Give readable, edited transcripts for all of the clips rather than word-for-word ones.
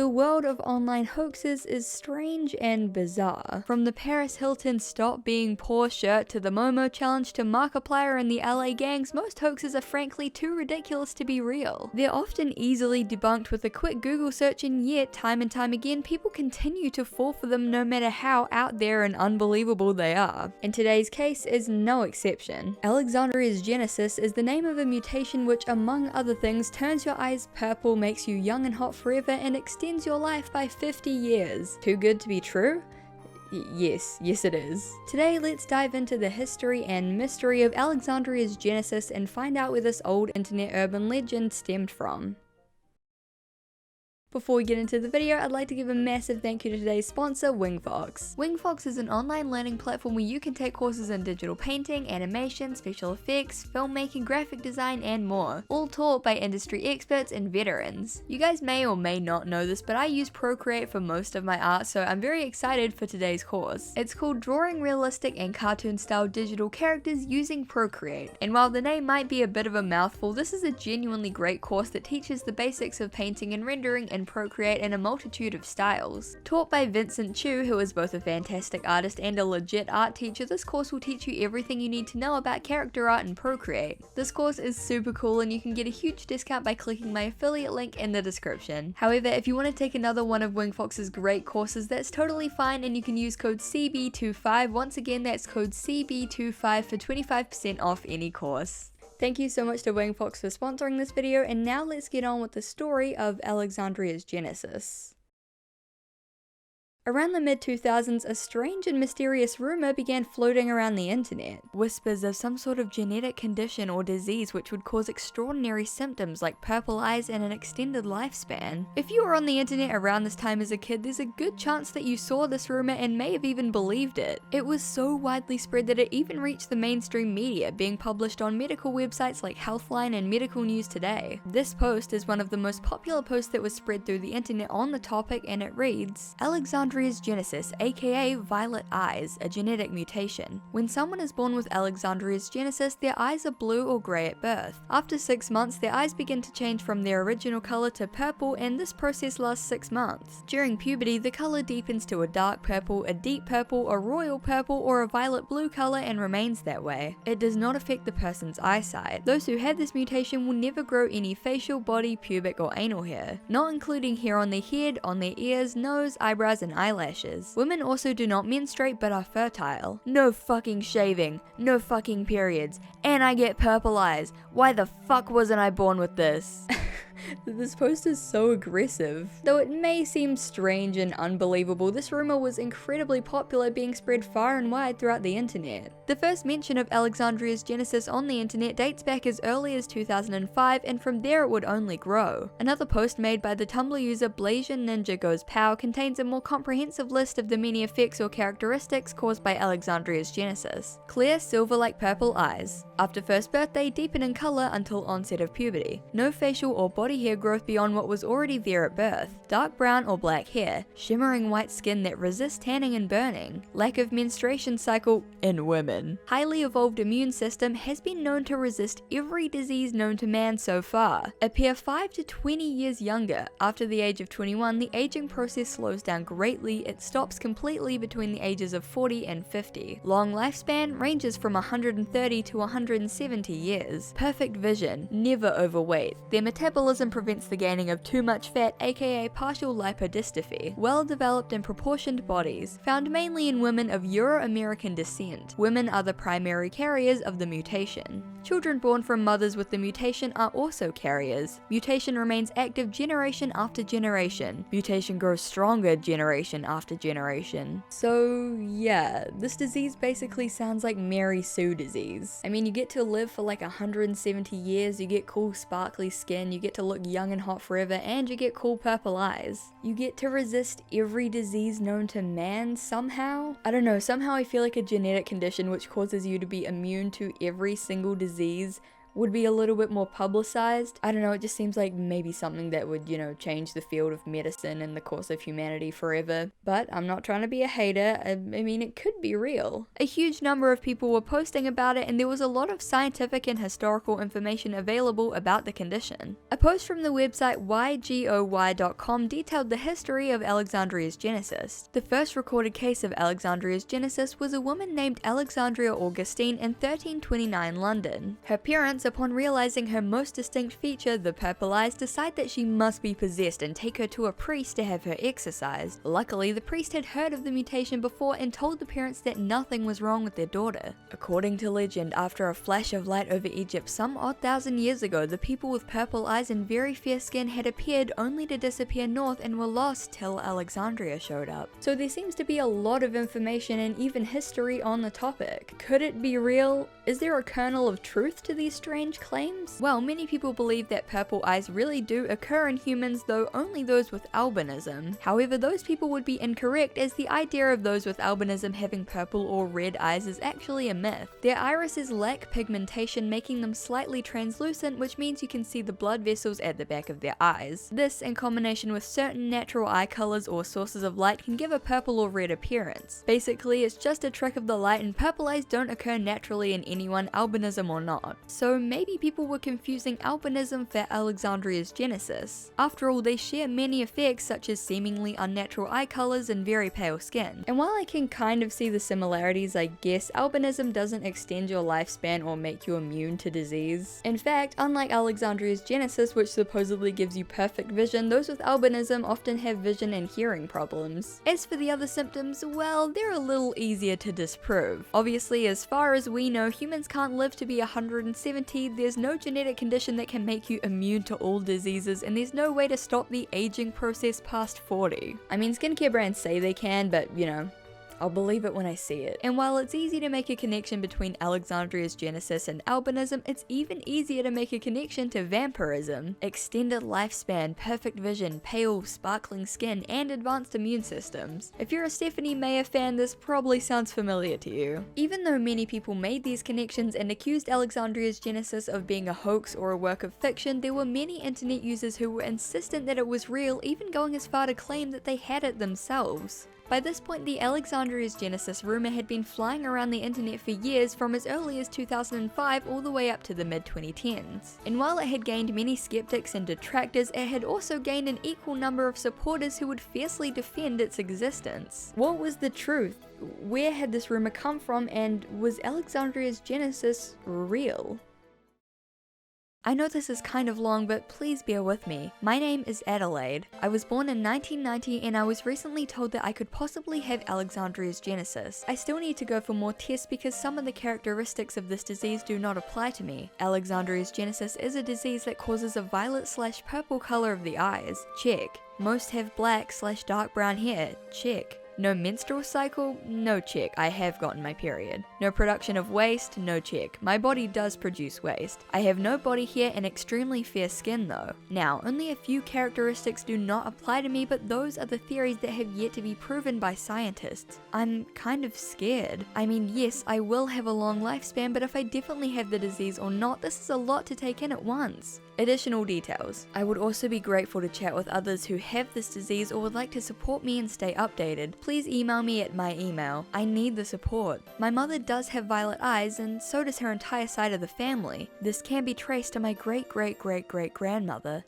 The world of online hoaxes is strange and bizarre. From the Paris Hilton stop being poor shirt to the Momo challenge to Markiplier and the LA gangs, most hoaxes are frankly too ridiculous to be real. They're often easily debunked with a quick Google search, and yet time and time again people continue to fall for them no matter how out there and unbelievable they are. And today's case is no exception. Alexandria's genesis is the name of a mutation which, among other things, turns your eyes purple, makes you young and hot forever, and extends your life by 50 years. Too good to be true? Yes it is. Today let's dive into the history and mystery of Alexandria's genesis and find out where this old internet urban legend stemmed from. Before we get into the video, I'd like to give a massive thank you to today's sponsor, Wingfox. Wingfox is an online learning platform where you can take courses in digital painting, animation, special effects, filmmaking, graphic design, and more, all taught by industry experts and veterans. You guys may or may not know this, but I use Procreate for most of my art, so I'm very excited for today's course. It's called Drawing Realistic and Cartoon-Style Digital Characters Using Procreate, and while the name might be a bit of a mouthful, this is a genuinely great course that teaches the basics of painting and rendering and Procreate in a multitude of styles. Taught by Vincent Chu, who is both a fantastic artist and a legit art teacher, this course will teach you everything you need to know about character art in Procreate. This course is super cool and you can get a huge discount by clicking my affiliate link in the description. However, if you want to take another one of Wingfox's great courses, that's totally fine, and you can use code CB25. Once again, that's code CB25 for 25% off any course. Thank you so much to Wingfox for sponsoring this video, and now let's get on with the story of Alexandria's genesis. Around the mid-2000s, a strange and mysterious rumor began floating around the internet. Whispers of some sort of genetic condition or disease which would cause extraordinary symptoms like purple eyes and an extended lifespan. If you were on the internet around this time as a kid, there's a good chance that you saw this rumor and may have even believed it. It was so widely spread that it even reached the mainstream media, being published on medical websites like Healthline and Medical News Today. This post is one of the most popular posts that was spread through the internet on the topic, and it reads, Alexandria's genesis, aka violet eyes, a genetic mutation. When someone is born with Alexandria's genesis, their eyes are blue or grey at birth. After 6 months, their eyes begin to change from their original colour to purple, and this process lasts 6 months. During puberty, the colour deepens to a dark purple, a deep purple, a royal purple, or a violet blue colour and remains that way. It does not affect the person's eyesight. Those who have this mutation will never grow any facial, body, pubic, or anal hair, not including hair on their head, on their ears, nose, eyebrows, and eyelashes. Women also do not menstruate but are fertile. No fucking shaving, no fucking periods, and I get purple eyes. Why the fuck wasn't I born with this? This post is so aggressive. Though it may seem strange and unbelievable, this rumor was incredibly popular, being spread far and wide throughout the internet. The first mention of Alexandria's genesis on the internet dates back as early as 2005, and from there it would only grow. Another post made by the Tumblr user Blasian Ninja Goes Pow contains a more comprehensive list of the many effects or characteristics caused by Alexandria's genesis. Clear, silver-like purple eyes. After first birth, they deepen in color until onset of puberty. No facial or body hair growth beyond what was already there at birth. Dark brown or black hair. Shimmering white skin that resists tanning and burning. Lack of menstruation cycle in women. Highly evolved immune system has been known to resist every disease known to man so far. Appear 5 to 20 years younger. After the age of 21, the aging process slows down greatly. It stops completely between the ages of 40 and 50. Long lifespan ranges from 130 to 170 years. Perfect vision. Never overweight. Their metabolism prevents the gaining of too much fat, aka partial lipodystrophy. Well-developed and proportioned bodies, found mainly in women of Euro-American descent. Women are the primary carriers of the mutation. Children born from mothers with the mutation are also carriers. Mutation remains active generation after generation. Mutation grows stronger generation after generation. So yeah, this disease basically sounds like Mary Sue disease. I mean, you get to live for like 170 years, you get cool sparkly skin, you get to look young and hot forever, and you get cool purple eyes. You get to resist every disease known to man somehow? I don't know, somehow I feel like a genetic condition which causes you to be immune to every single disease would be a little bit more publicized. I don't know, it just seems like maybe something that would, change the field of medicine and the course of humanity forever. But I'm not trying to be a hater. I mean, it could be real. A huge number of people were posting about it, and there was a lot of scientific and historical information available about the condition. A post from the website ygoy.com detailed the history of Alexandria's genesis. The first recorded case of Alexandria's genesis was a woman named Alexandria Augustine in 1329 London. Her parents, upon realizing her most distinct feature, the purple eyes, decide that she must be possessed and take her to a priest to have her exorcised. Luckily, the priest had heard of the mutation before and told the parents that nothing was wrong with their daughter. According to legend, after a flash of light over Egypt some odd thousand years ago, the people with purple eyes and very fair skin had appeared only to disappear north and were lost till Alexandria showed up. So there seems to be a lot of information and even history on the topic. Could it be real? Is there a kernel of truth to these strange claims? Well, many people believe that purple eyes really do occur in humans, though only those with albinism. However, those people would be incorrect, as the idea of those with albinism having purple or red eyes is actually a myth. Their irises lack pigmentation, making them slightly translucent, which means you can see the blood vessels at the back of their eyes. This, in combination with certain natural eye colors or sources of light, can give a purple or red appearance. Basically, it's just a trick of the light, and purple eyes don't occur naturally in anyone, albinism or not. So maybe people were confusing albinism for Alexandria's genesis. After all, they share many effects such as seemingly unnatural eye colors and very pale skin. And while I can kind of see the similarities, I guess albinism doesn't extend your lifespan or make you immune to disease. In fact, unlike Alexandria's genesis, which supposedly gives you perfect vision, those with albinism often have vision and hearing problems. As for the other symptoms, well, they're a little easier to disprove. Obviously, as far as we know, humans can't live to be 170, there's no genetic condition that can make you immune to all diseases, and there's no way to stop the aging process past 40. I mean, skincare brands say they can, but I'll believe it when I see it. And while it's easy to make a connection between Alexandria's genesis and albinism, it's even easier to make a connection to vampirism. Extended lifespan, perfect vision, pale, sparkling skin, and advanced immune systems. If you're a Stephenie Meyer fan, this probably sounds familiar to you. Even though many people made these connections and accused Alexandria's genesis of being a hoax or a work of fiction, there were many internet users who were insistent that it was real, even going as far to claim that they had it themselves. By this point, the Alexandria's genesis rumor had been flying around the internet for years, from as early as 2005 all the way up to the mid-2010s. And while it had gained many skeptics and detractors, it had also gained an equal number of supporters who would fiercely defend its existence. What was the truth? Where had this rumor come from, and was Alexandria's genesis real? I know this is kind of long, but please bear with me. My name is Adelaide. I was born in 1990, and I was recently told that I could possibly have Alexandria's genesis. I still need to go for more tests because some of the characteristics of this disease do not apply to me. Alexandria's genesis is a disease that causes a violet/purple color of the eyes. Check. Most have black/dark brown hair. Check. No menstrual cycle? No check, I have gotten my period. No production of waste? No check. My body does produce waste. I have no body hair and extremely fair skin though. Now, only a few characteristics do not apply to me, but those are the theories that have yet to be proven by scientists. I'm kind of scared. I mean, yes, I will have a long lifespan, but if I definitely have the disease or not, this is a lot to take in at once. Additional details. I would also be grateful to chat with others who have this disease or would like to support me and stay updated. Please email me at my email. I need the support. My mother does have violet eyes, and so does her entire side of the family. This can be traced to my great-great-great-great-grandmother.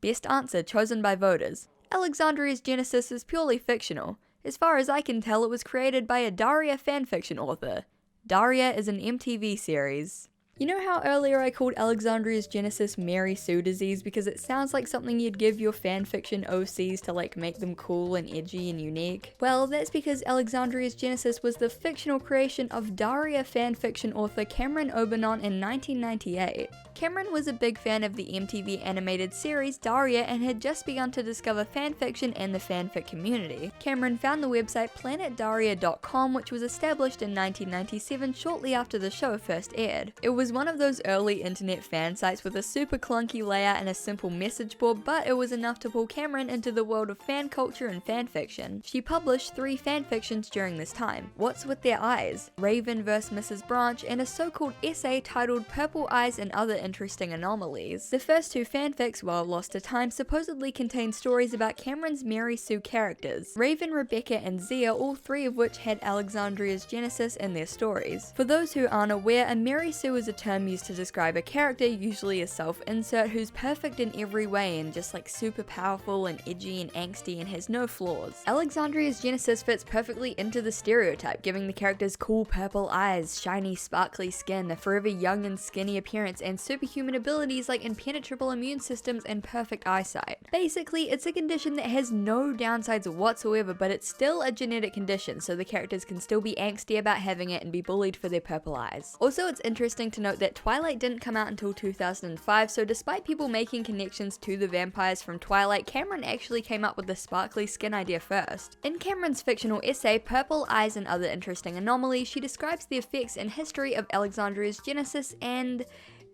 Best answer chosen by voters. Alexandria's genesis is purely fictional. As far as I can tell, it was created by a Daria fanfiction author. Daria is an MTV series. You know how earlier I called Alexandria's genesis Mary Sue disease because it sounds like something you'd give your fanfiction OCs to make them cool and edgy and unique? Well, that's because Alexandria's genesis was the fictional creation of Daria fanfiction author Cameron Obernon in 1998. Cameron was a big fan of the MTV animated series Daria and had just begun to discover fanfiction and the fanfic community. Cameron found the website planetdaria.com, which was established in 1997 shortly after the show first aired. It was was one of those early internet fan sites with a super clunky layout and a simple message board, but it was enough to pull Cameron into the world of fan culture and fanfiction. She published 3 fanfictions during this time: What's with Their Eyes, Raven vs. Mrs. Branch, and a so-called essay titled Purple Eyes and Other Interesting Anomalies. The first 2 fanfics, while lost to time, supposedly contained stories about Cameron's Mary Sue characters, Raven, Rebecca, and Zia, all 3 of which had Alexandria's genesis in their stories. For those who aren't aware, a Mary Sue is a term used to describe a character, usually a self-insert, who's perfect in every way and just like super powerful and edgy and angsty and has no flaws. Alexandria's genesis fits perfectly into the stereotype, giving the characters cool purple eyes, shiny sparkly skin, a forever young and skinny appearance, and superhuman abilities like impenetrable immune systems and perfect eyesight. Basically, it's a condition that has no downsides whatsoever, but it's still a genetic condition, so the characters can still be angsty about having it and be bullied for their purple eyes. Also, it's interesting to note that Twilight didn't come out until 2005, so despite people making connections to the vampires from Twilight, Cameron actually came up with the sparkly skin idea first. In Cameron's fictional essay, Purple Eyes and Other Interesting Anomalies, she describes the effects and history of Alexandria's genesis, and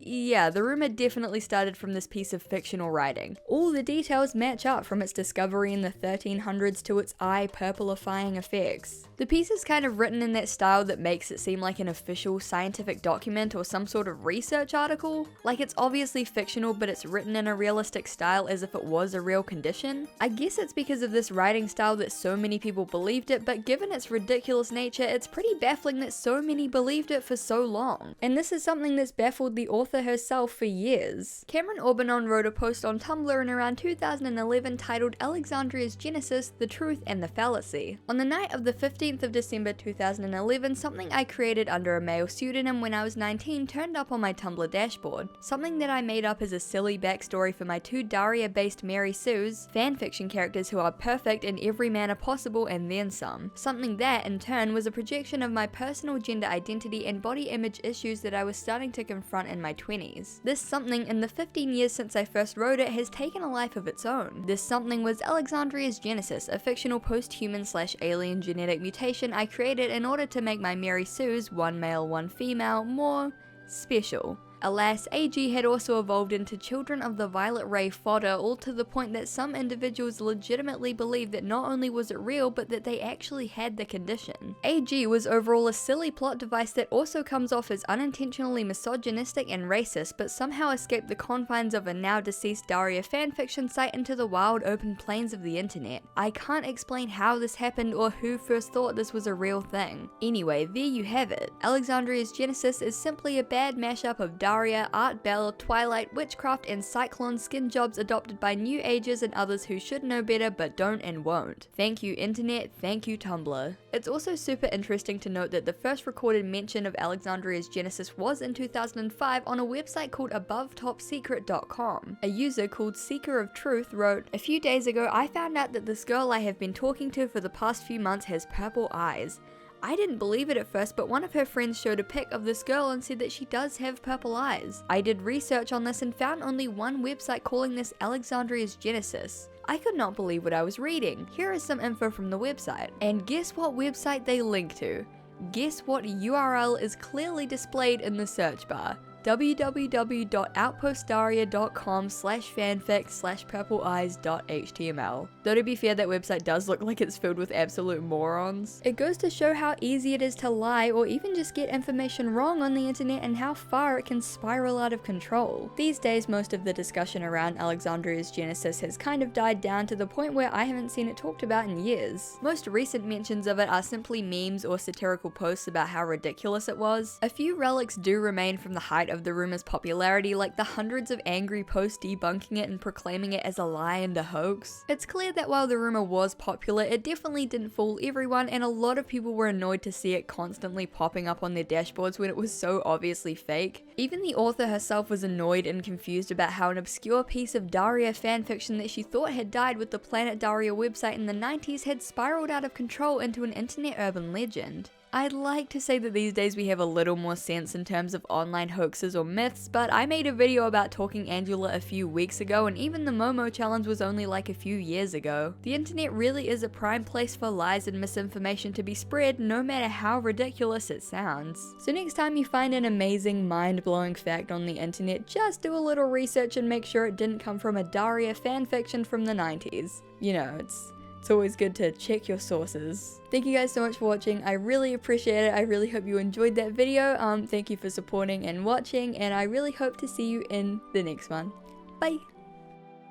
yeah, the rumor definitely started from this piece of fictional writing. All the details match up, from its discovery in the 1300s to its eye-purplifying effects. The piece is kind of written in that style that makes it seem like an official scientific document or some sort of research article. Like, it's obviously fictional, but it's written in a realistic style as if it was a real condition. I guess it's because of this writing style that so many people believed it, but given its ridiculous nature, it's pretty baffling that so many believed it for so long. And this is something that's baffled the author herself for years. Cameron Orbanon wrote a post on Tumblr in around 2011 titled Alexandria's Genesis, the Truth and the Fallacy. On the night of the 15th of December 2011, something I created under a male pseudonym when I was 19 turned up on my Tumblr dashboard. Something that I made up as a silly backstory for my 2 Daria-based Mary Sues, fanfiction characters who are perfect in every manner possible and then some. Something that, in turn, was a projection of my personal gender identity and body image issues that I was starting to confront in my 20s. This something, in the 15 years since I first wrote it, has taken a life of its own. This something was Alexandria's Genesis, a fictional post-human/alien genetic mutation I created in order to make my Mary Sues, one male, one female, more special. Alas, AG had also evolved into children of the violet ray fodder, all to the point that some individuals legitimately believed that not only was it real, but that they actually had the condition. AG was overall a silly plot device that also comes off as unintentionally misogynistic and racist, but somehow escaped the confines of a now deceased Daria fanfiction site into the wild open plains of the internet. I can't explain how this happened or who first thought this was a real thing. Anyway, there you have it. Alexandria's Genesis is simply a bad mashup of Daria, Art Bell, Twilight, witchcraft, and Cyclone skin jobs adopted by new ages and others who should know better but don't and won't. Thank you internet, thank you Tumblr. It's also super interesting to note that the first recorded mention of Alexandria's Genesis was in 2005 on a website called AboveTopSecret.com. A user called Seeker of Truth wrote, "A few days ago I found out that this girl I have been talking to for the past few months has purple eyes. I didn't believe it at first, but one of her friends showed a pic of this girl and said that she does have purple eyes. I did research on this and found only one website calling this Alexandria's Genesis. I could not believe what I was reading. Here is some info from the website. And guess what website they link to? Guess what URL is clearly displayed in the search bar? www.outpostdaria.com/fanfic/purpleeyes.html. Though to be fair, that website does look like it's filled with absolute morons. It goes to show how easy it is to lie or even just get information wrong on the internet and how far it can spiral out of control. These days, most of the discussion around Alexandria's Genesis has kind of died down to the point where I haven't seen it talked about in years. Most recent mentions of it are simply memes or satirical posts about how ridiculous it was. A few relics do remain from the height of the rumor's popularity, like the hundreds of angry posts debunking it and proclaiming it as a lie and a hoax. It's clear that while the rumor was popular, it definitely didn't fool everyone, and a lot of people were annoyed to see it constantly popping up on their dashboards when it was so obviously fake. Even the author herself was annoyed and confused about how an obscure piece of Daria fanfiction that she thought had died with the Planet Daria website in the 90s had spiraled out of control into an internet urban legend. I'd like to say that these days we have a little more sense in terms of online hoaxes or myths, but I made a video about Talking Angela a few weeks ago, and even the Momo challenge was only like a few years ago. The internet really is a prime place for lies and misinformation to be spread, no matter how ridiculous it sounds. So next time you find an amazing, mind-blowing fact on the internet, just do a little research and make sure it didn't come from a Daria fanfiction from the 90s. You know, it's always good to check your sources. Thank you guys so much for watching. I really appreciate it. I really hope you enjoyed that video. Thank you for supporting and watching, and I really hope to see you in the next one. Bye!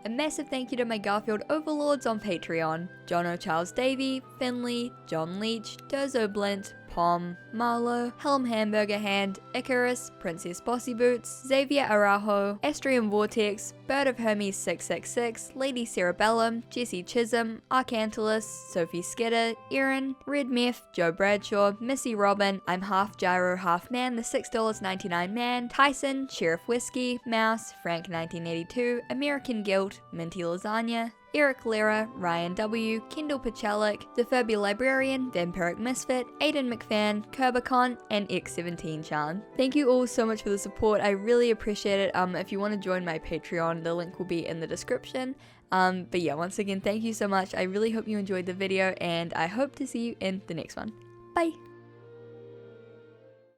A massive thank you to my Garfield overlords on Patreon: Jono Charles Davey, Finley, John Leach, Durzo Blint, Pom, Marlo, Helm Hamburger Hand, Icarus, Princess Bossy Boots, Xavier Araujo, Astrium Vortex, Bird of Hermes 666, Lady Cerebellum, Jesse Chisholm, Arcantilus, Sophie Skidder, Erin, Red Meth, Joe Bradshaw, Missy Robin, I'm Half Gyro Half Man, the $6.99 Man, Tyson, Sheriff Whiskey, Mouse, Frank 1982, American Guilt, Minty Lasagna, Eric Lera, Ryan W, Kendall Pachalik, The Furby Librarian, Vampiric Misfit, Aiden McFan, Kerbicon, and X17 Chan. Thank you all so much for the support. I really appreciate it. If you want to join my Patreon, the link will be in the description. But yeah, once again, thank you so much. I really hope you enjoyed the video, and I hope to see you in the next one. Bye!